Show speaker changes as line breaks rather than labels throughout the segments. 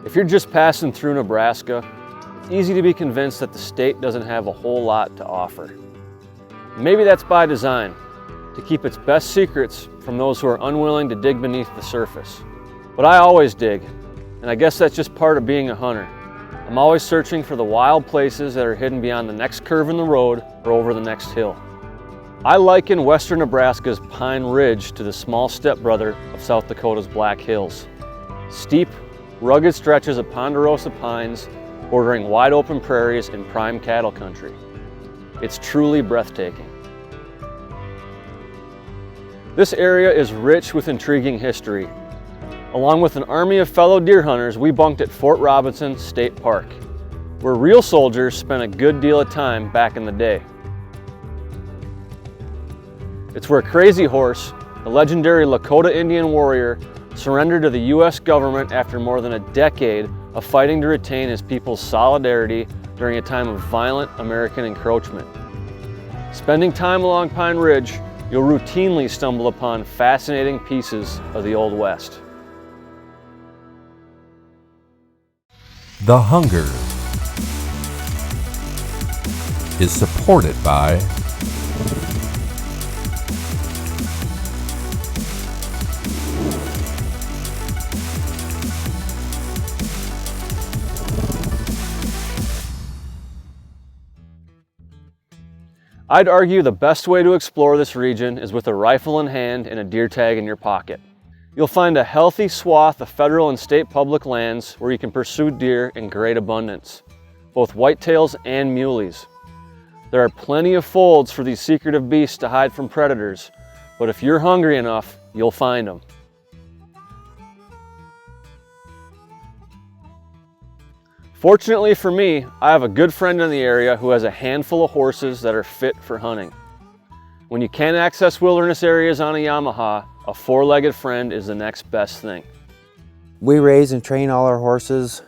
If you're just passing through Nebraska, it's easy to be convinced that the state doesn't have a whole lot to offer. Maybe that's by design, to keep its best secrets from those who are unwilling to dig beneath the surface. But I always dig, and I guess that's just part of being a hunter. I'm always searching for the wild places that are hidden beyond the next curve in the road or over the next hill. I liken western Nebraska's Pine Ridge to the small stepbrother of South Dakota's Black Hills. Steep, rugged stretches of ponderosa pines bordering wide open prairies in prime cattle country. It's truly breathtaking. This area is rich with intriguing history. Along with an army of fellow deer hunters, we bunked at Fort Robinson State Park, where real soldiers spent a good deal of time back in the day. It's where Crazy Horse, the legendary Lakota Indian warrior, surrendered to the U.S. government after more than a decade of fighting to retain his people's solidarity during a time of violent American encroachment. Spending time along Pine Ridge, you'll routinely stumble upon fascinating pieces of the Old West.
The Hunger is supported by
I'd argue the best way to explore this region is with a rifle in hand and a deer tag in your pocket. You'll find a healthy swath of federal and state public lands where you can pursue deer in great abundance, both whitetails and muleys. There are plenty of folds for these secretive beasts to hide from predators, but if you're hungry enough, you'll find them. Fortunately for me, I have a good friend in the area who has a handful of horses that are fit for hunting. When you can't access wilderness areas on a Yamaha, a four-legged friend is the next best thing.
We raise and train all our horses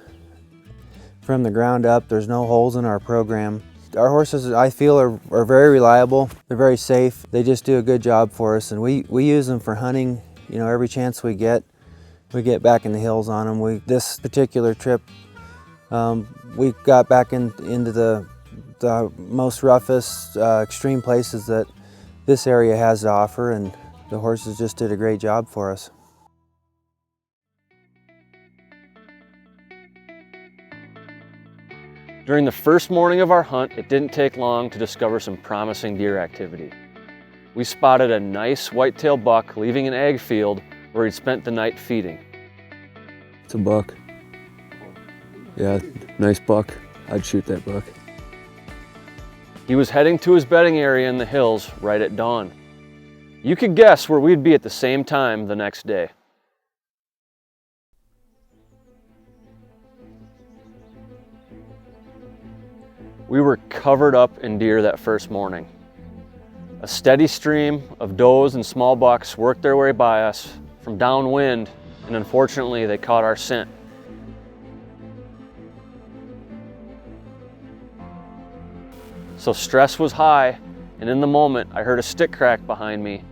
from the ground up. There's no holes in our program. Our horses, I feel, are very reliable. They're very safe. They just do a good job for us, and we use them for hunting. You know, every chance we get back in the hills on them. This particular trip, we got back into the most roughest, extreme places that this area has to offer, and the horses just did a great job for us.
During the first morning of our hunt, it didn't take long to discover some promising deer activity. We spotted a nice whitetail buck leaving an ag field where he'd spent the night feeding.
It's a buck. Yeah, nice buck. I'd shoot that buck.
He was heading to his bedding area in the hills right at dawn. You could guess where we'd be at the same time the next day. We were covered up in deer that first morning. A steady stream of does and small bucks worked their way by us from downwind, and unfortunately they caught our scent. So stress was high, and in the moment I heard a stick crack behind me,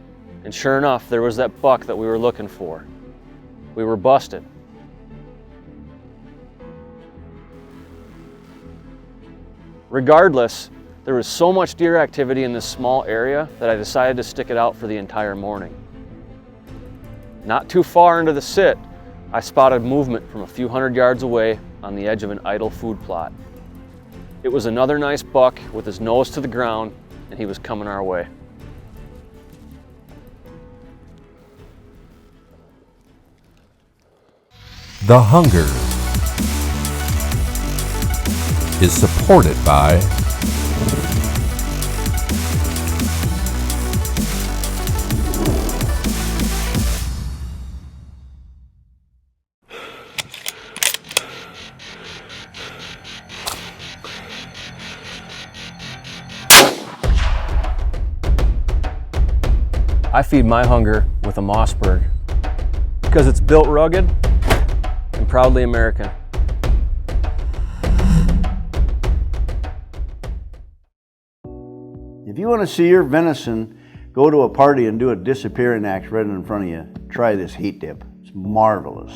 and sure enough, there was that buck that we were looking for. We were busted. Regardless, there was so much deer activity in this small area that I decided to stick it out for the entire morning. Not too far into the sit, I spotted movement from a few hundred yards away on the edge of an idle food plot. It was another nice buck with his nose to the ground, and he was coming our way.
The Hunger is supported by
I feed my hunger with a Mossberg because it's built rugged and proudly American.
If you want to see your venison go to a party and do a disappearing act right in front of you, try this heat dip. It's marvelous.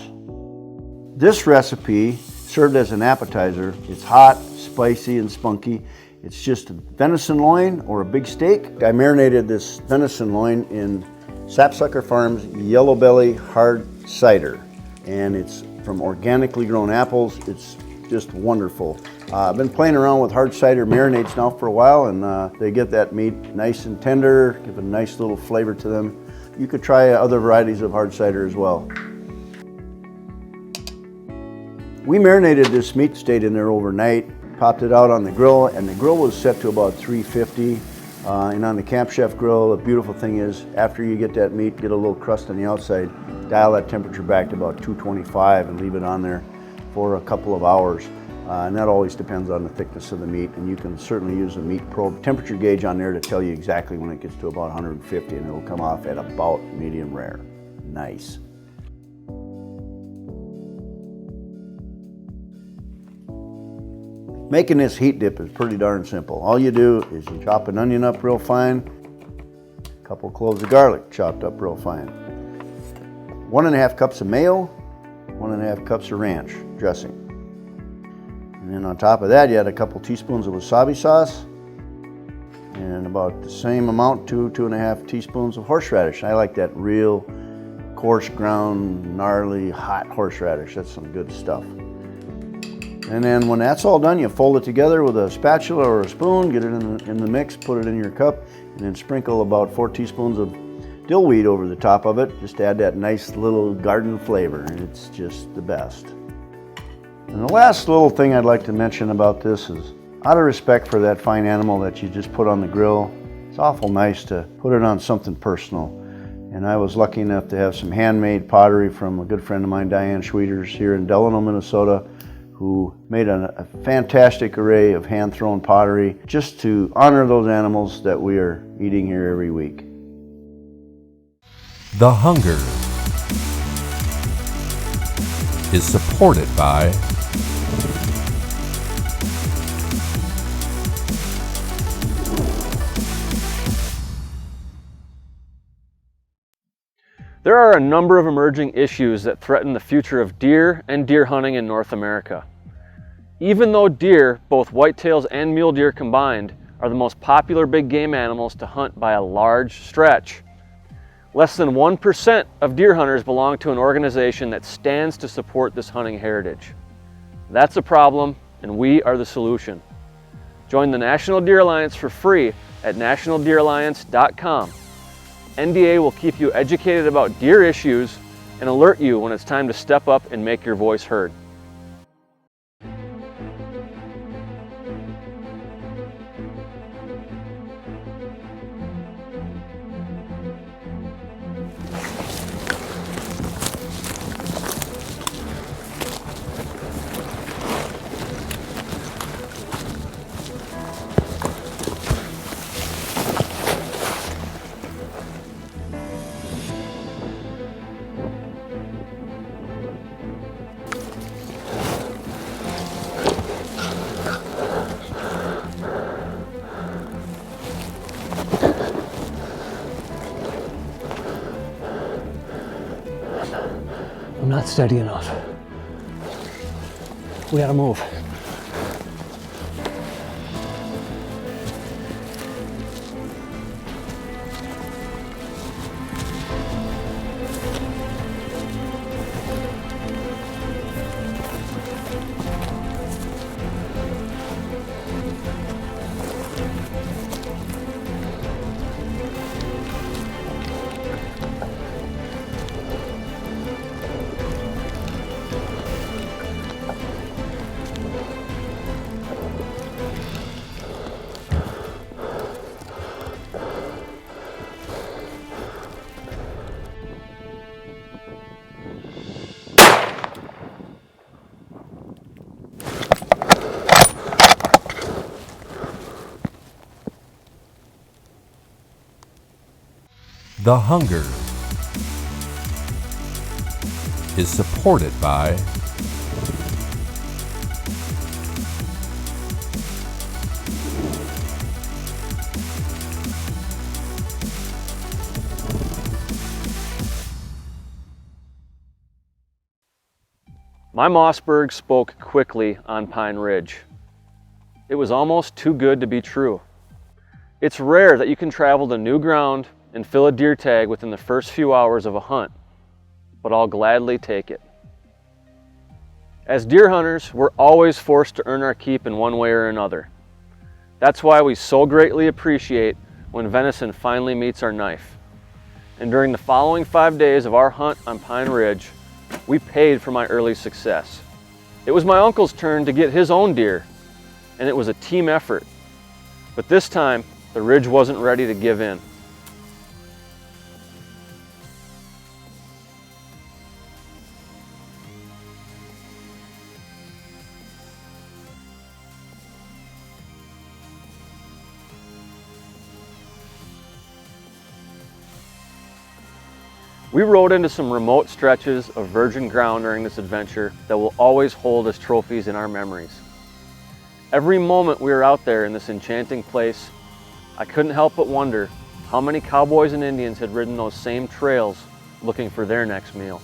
This recipe served as an appetizer. It's hot, spicy, and spunky. It's just a venison loin or a big steak. I marinated this venison loin in Sapsucker Farms Yellow Belly Hard Cider, and it's from organically grown apples. It's just wonderful. I've been playing around with hard cider marinades now for a while, and they get that meat nice and tender, give a nice little flavor to them. You could try other varieties of hard cider as well. We marinated this meat, stayed in there overnight, popped it out on the grill, and the grill was set to about 350. And on the Camp Chef grill, the beautiful thing is, after you get that meat, get a little crust on the outside, dial that temperature back to about 225 and leave it on there for a couple of hours. And that always depends on the thickness of the meat, and you can certainly use a meat probe temperature gauge on there to tell you exactly when it gets to about 150, and it'll come off at about medium rare. Nice. Making this heat dip is pretty darn simple. All you do is you chop an onion up real fine, a couple cloves of garlic chopped up real fine, 1.5 cups of mayo, 1.5 cups of ranch dressing. And then on top of that, you add a couple teaspoons of wasabi sauce and about the same amount, 2.5 teaspoons of horseradish. I like that real coarse ground, gnarly, hot horseradish. That's some good stuff. And then when that's all done, you fold it together with a spatula or a spoon, get it in the mix, put it in your cup, and then sprinkle about 4 teaspoons of dill weed over the top of it, just to add that nice little garden flavor, and it's just the best. And the last little thing I'd like to mention about this is, out of respect for that fine animal that you just put on the grill, it's awful nice to put it on something personal. And I was lucky enough to have some handmade pottery from a good friend of mine, Diane Schwieters, here in Delano, Minnesota, who made a fantastic array of hand-thrown pottery just to honor those animals that we are eating here every week.
The Hunger is supported by
There are a number of emerging issues that threaten the future of deer and deer hunting in North America. Even though deer, both whitetails and mule deer combined, are the most popular big game animals to hunt by a large stretch, less than 1% of deer hunters belong to an organization that stands to support this hunting heritage. That's a problem, and we are the solution. Join the National Deer Alliance for free at nationaldeeralliance.com. NDA will keep you educated about deer issues and alert you when it's time to step up and make your voice heard. I'm not steady enough. We gotta move.
The Hunger is supported by
My Mossberg spoke quickly on Pine Ridge. It was almost too good to be true. It's rare that you can travel to new ground and fill a deer tag within the first few hours of a hunt, but I'll gladly take it. As deer hunters, we're always forced to earn our keep in one way or another. That's why we so greatly appreciate when venison finally meets our knife. And during the following 5 days of our hunt on Pine Ridge, we paid for my early success. It was my uncle's turn to get his own deer, and it was a team effort. But this time, the ridge wasn't ready to give in. We rode into some remote stretches of virgin ground during this adventure that will always hold as trophies in our memories. Every moment we were out there in this enchanting place, I couldn't help but wonder how many cowboys and Indians had ridden those same trails looking for their next meal.